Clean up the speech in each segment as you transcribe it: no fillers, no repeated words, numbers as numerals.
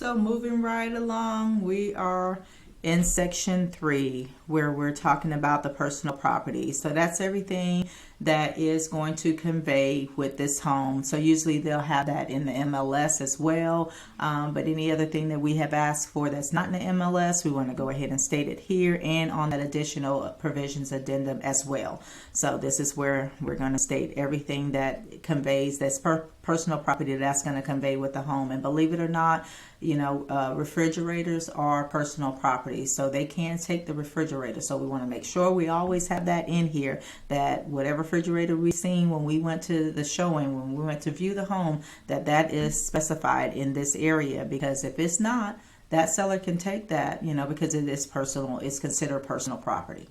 So moving right along, we are in section 3 where we're talking about the personal property. So that's everything that is going to convey with this home. So usually they'll have that in the MLS as well. But any other thing that we have asked for that's not in the MLS, we want to go ahead and state it here and on that additional provisions addendum as well. So this is where we're going to state everything that conveys that's personal property that's going to convey with the home. And believe it or not, refrigerators are personal property, so they can take the refrigerator. So we want to make sure we always have that in here, that whatever refrigerator we seen when we went to the showing, when we went to view the home, that is specified in this area, because if it's not, that seller can take that, because it is personal, it's considered personal property.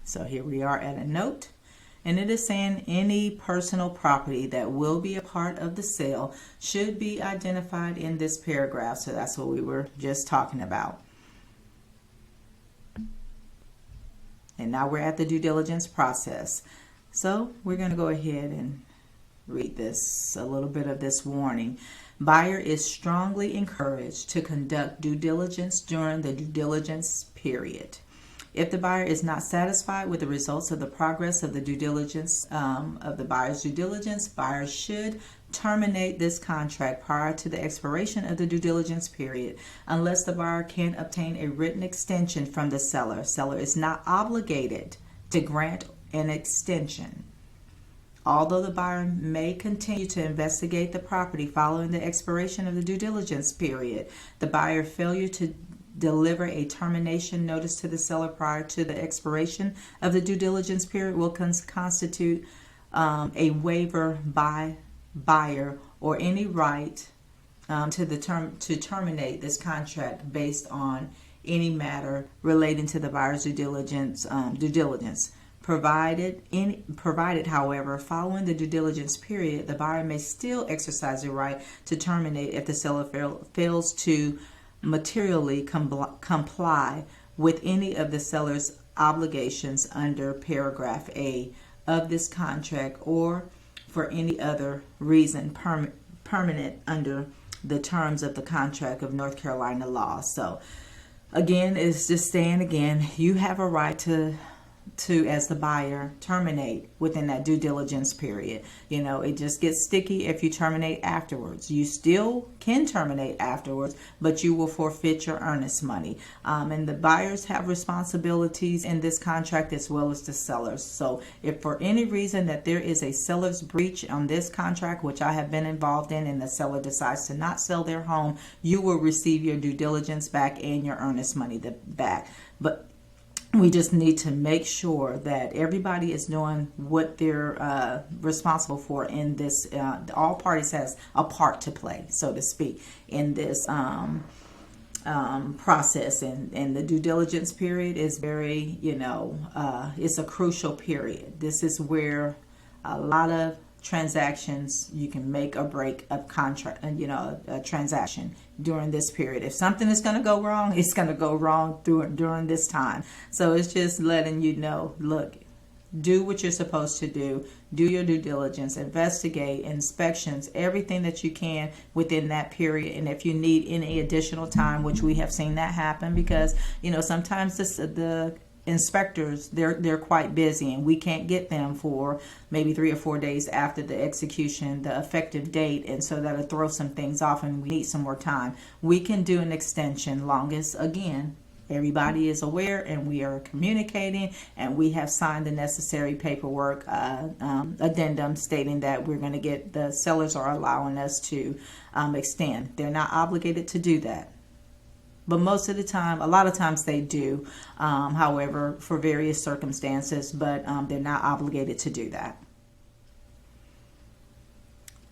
So here we are at a note. And it is saying any personal property that will be a part of the sale should be identified in this paragraph. So that's what we were just talking about. And now we're at the due diligence process. So we're going to go ahead and read this, a little bit of this warning. Buyer is strongly encouraged to conduct due diligence during the due diligence period. If the buyer is not satisfied with the results of the progress of the due diligence, of the buyer's due diligence, buyer should terminate this contract prior to the expiration of the due diligence period, unless the buyer can obtain a written extension from the seller. Seller is not obligated to grant an extension. Although the buyer may continue to investigate the property following the expiration of the due diligence period, the buyer failure to deliver a termination notice to the seller prior to the expiration of the due diligence period will constitute a waiver by buyer or any right to terminate this contract based on any matter relating to the buyer's due diligence. Provided, however, following the due diligence period, the buyer may still exercise the right to terminate if the seller fails to materially comply with any of the seller's obligations under paragraph A of this contract, or for any other reason permanent under the terms of the contract of North Carolina law. So again, it's just saying again, you have a right to as the buyer terminate within that due diligence period. It just gets sticky if you terminate afterwards. You still can terminate afterwards, but you will forfeit your earnest money. And the buyers have responsibilities in this contract as well as the sellers. So if for any reason that there is a seller's breach on this contract, which I have been involved in, and the seller decides to not sell their home, you will receive your due diligence back and your earnest money back. But we just need to make sure that everybody is doing what they're responsible for in this. All parties has a part to play, so to speak, in this process. And the due diligence period is very, it's a crucial period. This is where a lot of transactions, you can make or break a contract, a transaction during this period. If something is going to go wrong, it's going to go wrong during this time. So it's just letting you know, look, do what you're supposed to do your due diligence, investigate, inspections, everything that you can within that period. And if you need any additional time, which we have seen that happen, because sometimes the inspectors, they're quite busy, and we can't get them for maybe 3 or 4 days after the execution, the effective date, and so that'll throw some things off and we need some more time. We can do an extension, long as, again, everybody is aware and we are communicating and we have signed the necessary paperwork addendum stating that we're going to get, the sellers are allowing us to extend. They're not obligated to do that, but most of the time, a lot of times they do, however, for various circumstances, but they're not obligated to do that.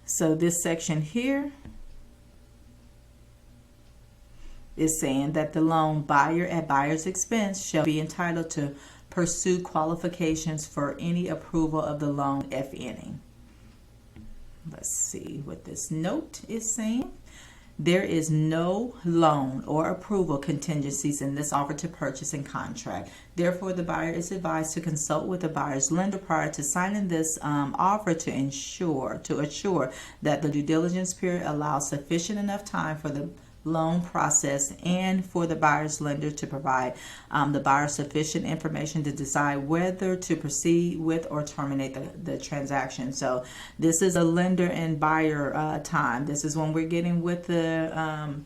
So this section here is saying that the loan buyer at buyer's expense shall be entitled to pursue qualifications for any approval of the loan, if any. Let's see what this note is saying. There is no loan or approval contingencies in this offer to purchase and contract. Therefore, the buyer is advised to consult with the buyer's lender prior to signing this offer to assure that the due diligence period allows sufficient enough time for the loan process and for the buyer's lender to provide the buyer sufficient information to decide whether to proceed with or terminate the transaction. So this is a lender and buyer time. This is when we're getting with the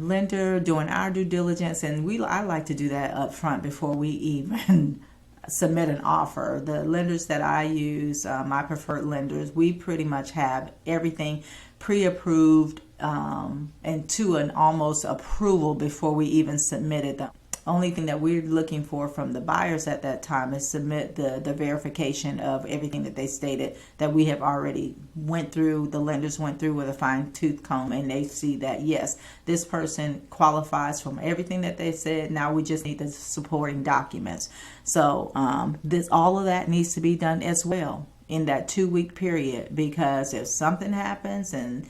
lender, doing our due diligence, and I like to do that up front before we even submit an offer. The lenders that I use, my preferred lenders, we pretty much have everything pre-approved and to an almost approval before we even submit it. The only thing that we're looking for from the buyers at that time is submit the verification of everything that they stated that we have already went through, the lenders went through with a fine-tooth comb, and they see that yes, this person qualifies from everything that they said. Now we just need the supporting documents. So all of that needs to be done as well in that 2-week period, because if something happens and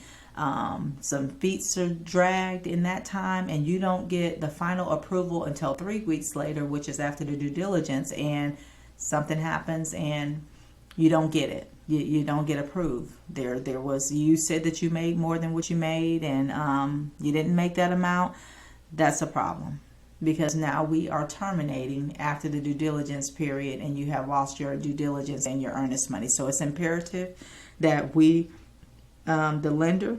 some feet are dragged in that time and you don't get the final approval until 3 weeks later, which is after the due diligence, and something happens and you don't get it, you don't get approved. You said that you made more than what you made, and you didn't make that amount. That's a problem, because now we are terminating after the due diligence period and you have lost your due diligence and your earnest money. So it's imperative that we, the lender,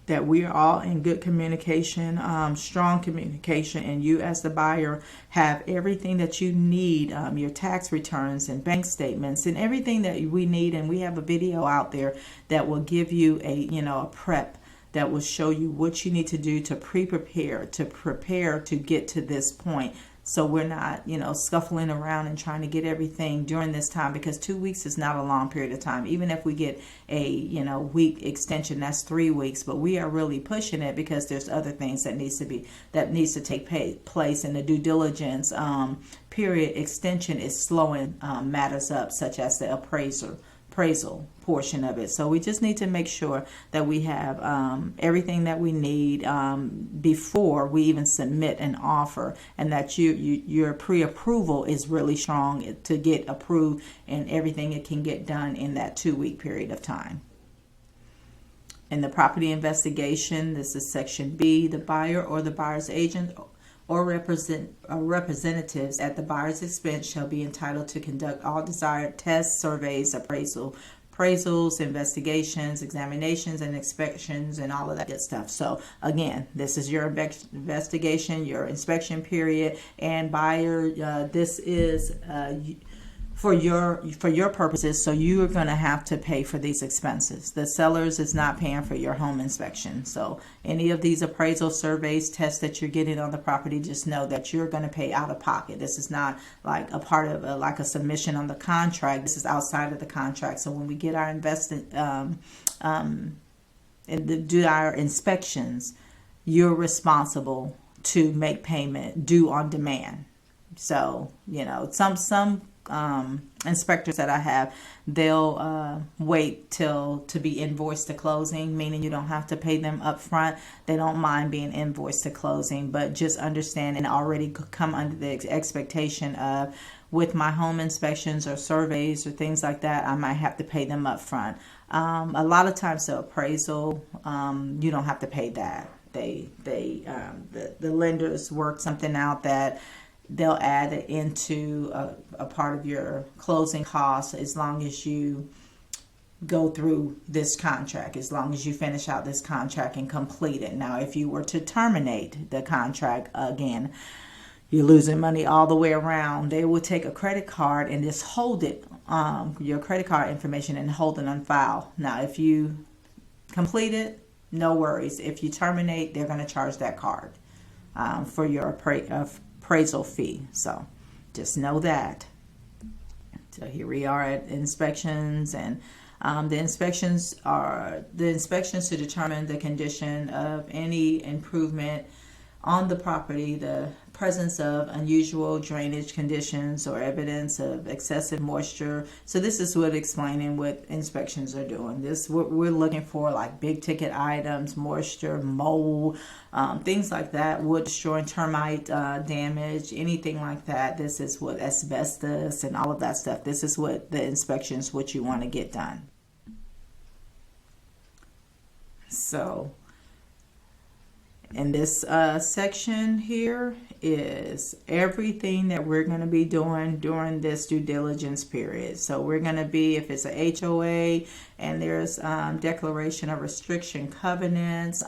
that we are all in good communication, strong communication, and you as the buyer have everything that you need, your tax returns and bank statements and everything that we need. And we have a video out there that will give you a prep that will show you what you need to do to prepare to get to this point. So we're not, scuffling around and trying to get everything during this time, because 2 weeks is not a long period of time. Even if we get a, week extension, that's 3 weeks, but we are really pushing it because there's other things that needs to take place, and the due diligence period extension is slowing matters up, such as the appraisal portion of it. So we just need to make sure that we have everything that we need before we even submit an offer, and that your pre-approval is really strong to get approved, and everything it can get done in that 2-week period of time. In the property investigation, this is section B. The buyer or the buyer's agent or representatives at the buyer's expense shall be entitled to conduct all desired tests, surveys, appraisals, investigations, examinations, and inspections, and all of that good stuff. So again, this is your investigation, your inspection period, and buyer, this is for your purposes, so you are going to have to pay for these expenses. The sellers is not paying for your home inspection. So any of these appraisal surveys, tests that you're getting on the property, just know that you're going to pay out of pocket. This is not like a part of like a submission on the contract. This is outside of the contract. So when we get our do our inspections, you're responsible to make payment due on demand. So some inspectors that I have, they'll wait to be invoiced to closing, meaning you don't have to pay them up front. They don't mind being invoiced to closing, but just understand and already come under the expectation of, with my home inspections or surveys or things like that, I might have to pay them up front. A lot of times the appraisal, you don't have to pay that. The lenders work something out that they'll add it into a part of your closing costs, as long as you go through this contract, as long as you finish out this contract and complete it. Now, if you were to terminate the contract, again, you're losing money all the way around. They will take a credit card and just hold it, your credit card information, and hold it on file. Now, if you complete it, no worries. If you terminate, they're going to charge that card for your appraisal fee. So just know that. So here we are at inspections, and the inspections to determine the condition of any improvement on the property, the presence of unusual drainage conditions or evidence of excessive moisture. So this is what explaining what inspections are doing. This what we're looking for, like big ticket items, moisture, mold, things like that, wood destroying, termite damage, anything like that. This is what asbestos and all of that stuff. This is what the inspections, what you want to get done. And this section here is everything that we're going to be doing during this due diligence period. So we're going to be, if it's a HOA and there's declaration of restriction covenants,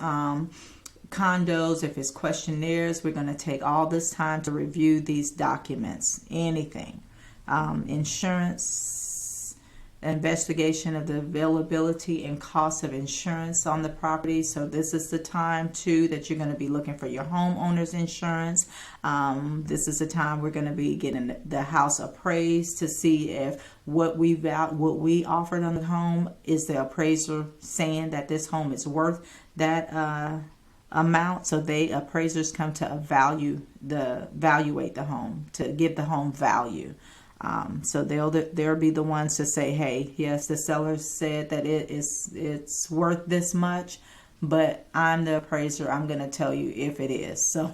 condos, if it's questionnaires, we're going to take all this time to review these documents. Anything. Insurance, investigation of the availability and cost of insurance on the property. So this is the time too that you're going to be looking for your homeowner's insurance. This is the time we're going to be getting the house appraised to see if what we offered on the home, is the appraiser saying that this home is worth that amount. So appraisers come to evaluate the home, to give the home value. So they'll be the ones to say, hey, yes, the seller said that it's worth this much, but I'm the appraiser. I'm going to tell you if it is. So,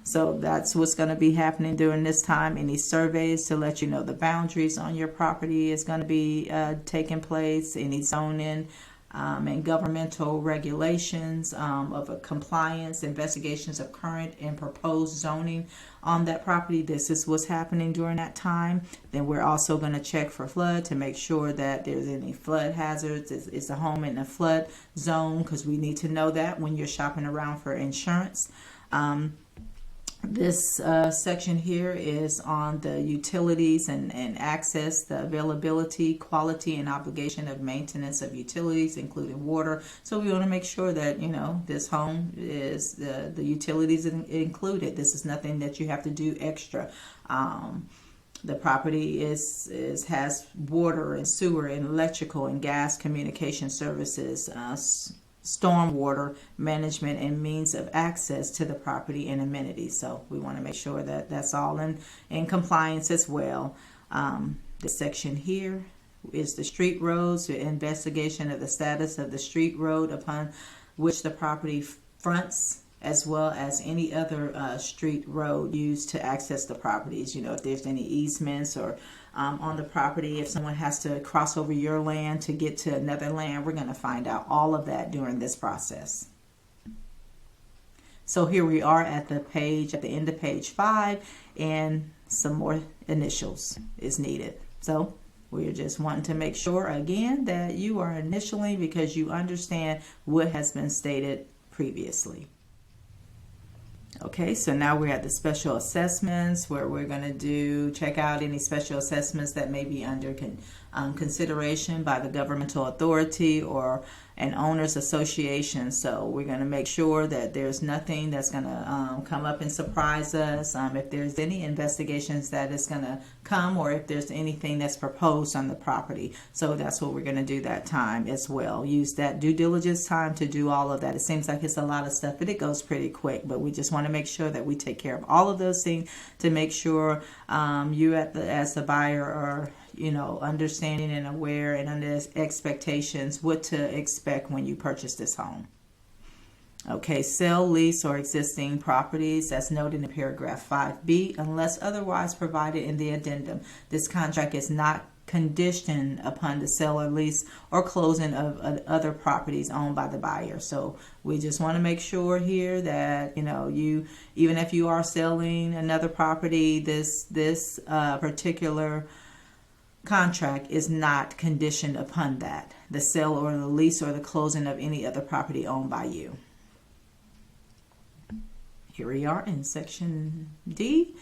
so that's what's going to be happening during this time. Any surveys to let you know the boundaries on your property is going to be taking place. Any zoning and governmental regulations of a compliance, investigations of current and proposed zoning on that property. This is what's happening during that time. Then we're also going to check for flood to make sure that there's any flood hazards. Is the home in a flood zone? Because we need to know that when you're shopping around for insurance. This section here is on the utilities and access, the availability, quality, and obligation of maintenance of utilities, including water. So we want to make sure that, this home is the utilities included. This is nothing that you have to do extra. The property has water and sewer and electrical and gas communication services, stormwater management, and means of access to the property and amenities. So we want to make sure that that's all in compliance as well. This section here is the street roads, the investigation of the status of the street road upon which the property fronts, as well as any other street road used to access the properties. If there's any easements or on the property, if someone has to cross over your land to get to another land, we're going to find out all of that during this process. So here we are at the end of page 5, and some more initials is needed. So we're just wanting to make sure again that you are initialing because you understand what has been stated previously. Okay, so now we're at the special assessments, where we're going to check out any special assessments that may be under consideration by the governmental authority or an owners association. So we're going to make sure that there's nothing that's going to come up and surprise us. If there's any investigations that is going to come, or if there's anything that's proposed on the property. So that's what we're going to do that time as well. Use that due diligence time to do all of that. It seems like it's a lot of stuff, but it goes pretty quick. But we just want to make sure that we take care of all of those things to make sure you as the buyer are understanding and aware and under expectations what to expect when you purchase this home. Okay, sell, lease, or existing properties as noted in paragraph 5B, unless otherwise provided in the addendum. This contract is not conditioned upon the sale or lease or closing of other properties owned by the buyer. So we just want to make sure here that you, even if you are selling another property, this particular contract is not conditioned upon that, the sale or the lease or the closing of any other property owned by you. Here we are in section D,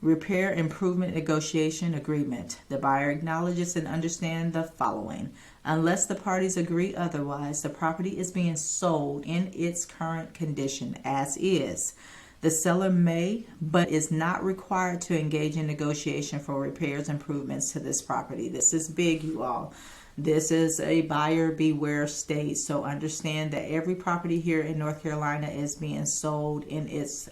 repair improvement negotiation agreement. The buyer acknowledges and understands the following. Unless the parties agree otherwise, the property is being sold in its current condition as is. The seller may, but is not required to engage in negotiation for repairs and improvements to this property. This is big, you all. This is a buyer beware state, so understand that every property here in North Carolina is being sold in its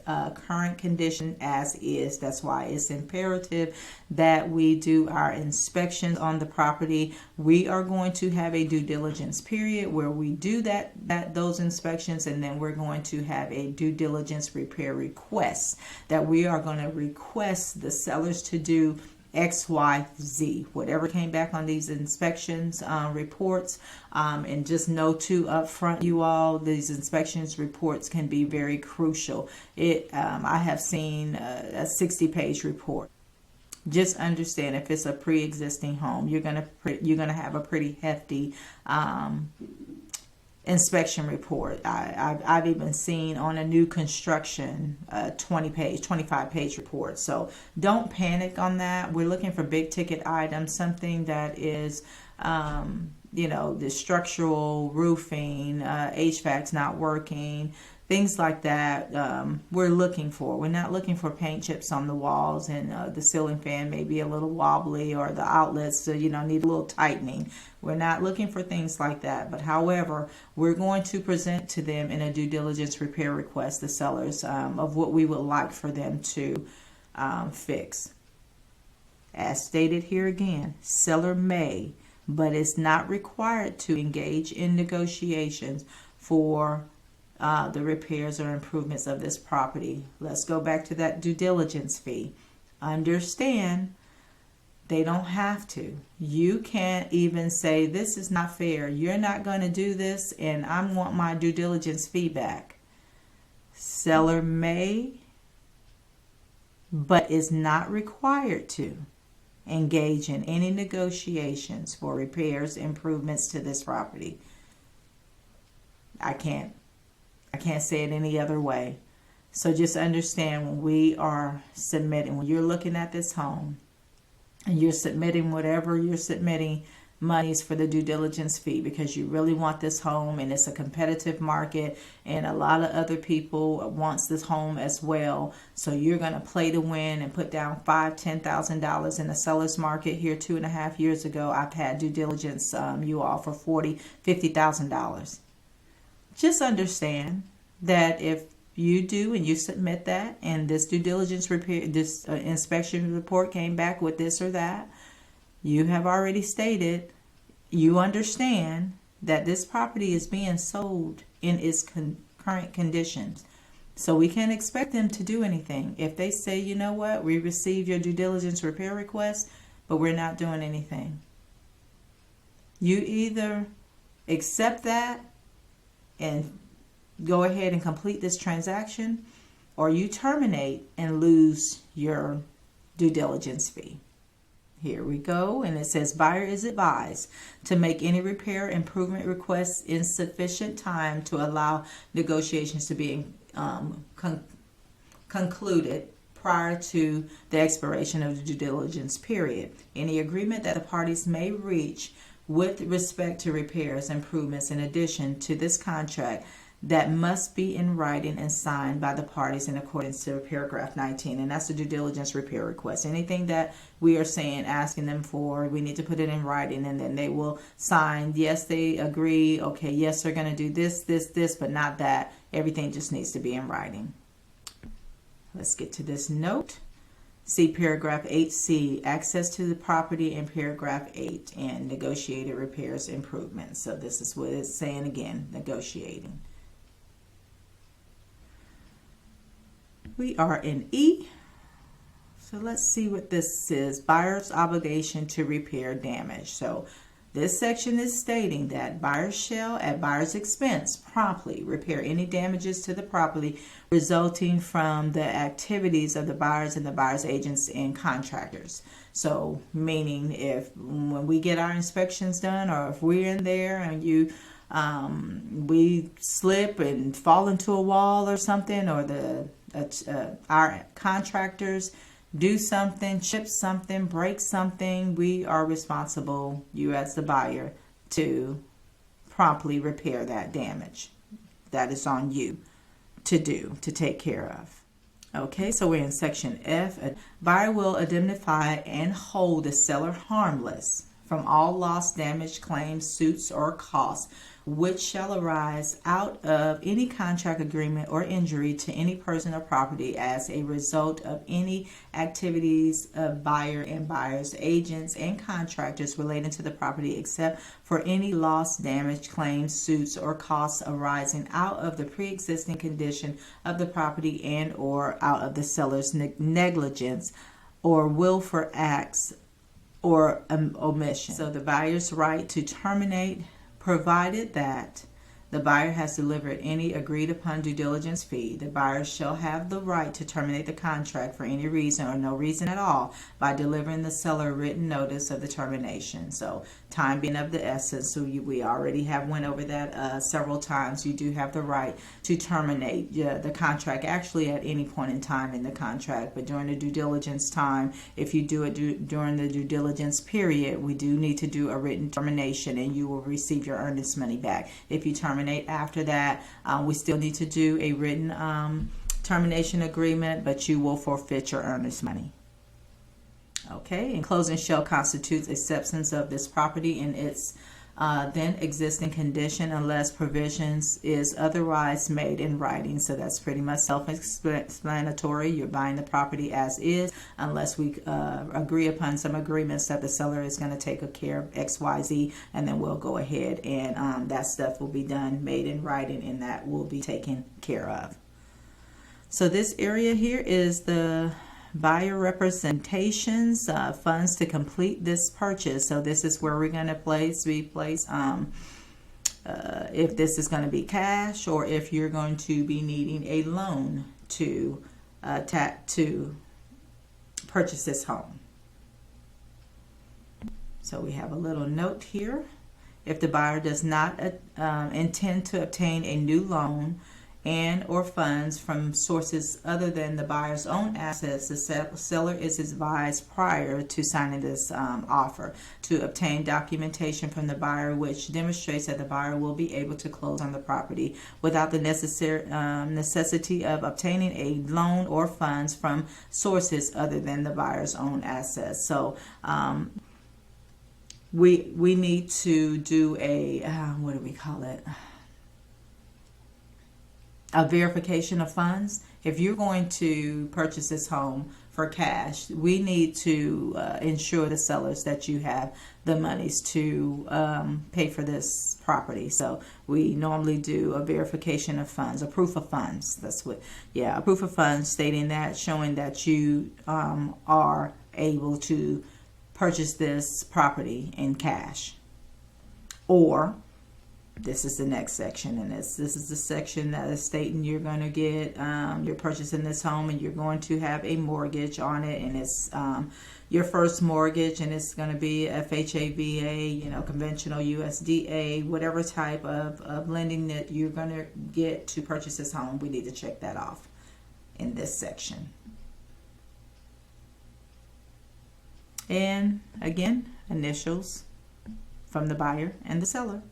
current condition as is. That's why it's imperative that we do our inspections on the property. We are going to have a due diligence period where we do those inspections, and then we're going to have a due diligence repair request that we are going to request the sellers to do XYZ, whatever came back on these inspections reports. And just know too up front, you all, these inspections reports can be very crucial. I have seen a 60-page report. Just understand, if it's a pre-existing home, you're gonna have a pretty hefty inspection report. I've even seen on a new construction 25-page report. So don't panic on that. We're looking for big ticket items, something that is the structural roofing, HVAC's not working, things like that. We're looking for. We're not looking for paint chips on the walls, and the ceiling fan may be a little wobbly, or the outlets need a little tightening. We're not looking for things like that. But however, we're going to present to them in a due diligence repair request, the sellers, of what we would like for them to fix. As stated here again, seller may, but it's not required to engage in negotiations for the repairs or improvements of this property. Let's go back to that due diligence fee. Understand, they don't have to. You can't even say, this is not fair, you're not going to do this, and I want my due diligence fee back. Seller may, but is not required to engage in any negotiations for repairs, improvements to this property. I can't say it any other way. So just understand, when we are submitting, when you're looking at this home and you're submitting whatever you're submitting, monies for the due diligence fee, because you really want this home and it's a competitive market and a lot of other people wants this home as well. So you're going to play to win and put down $5,000-$10,000 in the seller's market. Here 2.5 years ago, I've had due diligence you all for $40,000-$50,000. Just understand that if you do and you submit that, and this due diligence repair, this inspection report came back with this or that, you have already stated you understand that this property is being sold in its current conditions. So we can't expect them to do anything. If they say, you know what, we received your due diligence repair request, but we're not doing anything. You either accept that and go ahead and complete this transaction, or you terminate and lose your due diligence fee. Here we go, and it says, buyer is advised to make any repair improvement requests in sufficient time to allow negotiations to be concluded prior to the expiration of the due diligence period. Any agreement that the parties may reach with respect to repairs, improvements in addition to this contract that must be in writing and signed by the parties in accordance to paragraph 19. And that's the due diligence repair request. Anything that we are saying, asking them for, we need to put it in writing, and then they will sign. Yes, they agree. Okay, yes, they're going to do this, but not that. Everything just needs to be in writing. Let's get to this note. See paragraph 8C, access to the property, in paragraph 8, and negotiated repairs, improvements. So this is what it's saying again, negotiating. We are in E. So let's see what this is. Buyer's obligation to repair damage. So this section is stating that buyers shall, at buyer's expense, promptly repair any damages to the property resulting from the activities of the buyers and the buyer's agents and contractors. So meaning, if when we get our inspections done, or if we're in there and we slip and fall into a wall or something, or our contractors do something, chip something, break something, we are responsible, you as the buyer, to promptly repair that damage. That is on you to do, to take care of. Okay, so we're in section F. A buyer will indemnify and hold the seller harmless from all loss, damage, claims, suits, or costs which shall arise out of any contract agreement or injury to any person or property as a result of any activities of buyer and buyer's agents and contractors relating to the property, except for any loss, damage, claims, suits, or costs arising out of the pre-existing condition of the property and or out of the seller's negligence or willful acts or omission. So the buyer's right to terminate, provided that the buyer has delivered any agreed upon due diligence fee. The buyer shall have the right to terminate the contract for any reason or no reason at all by delivering the seller written notice of the termination. So time being of the essence, so we already have went over that several times. You do have the right to terminate the contract actually at any point in time in the contract, but during the due diligence time, if you do it during the due diligence period, we do need to do a written termination and you will receive your earnest money back. If you terminate after that, we still need to do a written termination agreement, but you will forfeit your earnest money. Okay, and closing shall constitute acceptance of this property in its then existing condition unless provisions is otherwise made in writing. So that's pretty much self-explanatory. You're buying the property as is unless we agree upon some agreements that the seller is going to take care of XYZ, and then we'll go ahead and that stuff will be done, made in writing, and that will be taken care of. So this area here is the buyer representations, funds to complete this purchase. So this is where we're going to place if this is going to be cash or if you're going to be needing a loan to purchase this home. So we have a little note here. If the buyer does not intend to obtain a new loan and or funds from sources other than the buyer's own assets, the seller is advised prior to signing this offer to obtain documentation from the buyer which demonstrates that the buyer will be able to close on the property without the necessity of obtaining a loan or funds from sources other than the buyer's own assets. So we need to do a what do we call it? A verification of funds. If you're going to purchase this home for cash, we need to ensure the sellers that you have the monies to pay for this property. So we normally do a verification of funds, a proof of funds. That's what, yeah, a proof of funds stating that, showing that you are able to purchase this property in cash. Or this is the next section, and this is the section that is stating you're going to get, you're purchasing this home and you're going to have a mortgage on it, and it's your first mortgage, and it's going to be FHA, conventional USDA, whatever type of lending that you're going to get to purchase this home. We need to check that off in this section. And again, initials from the buyer and the seller.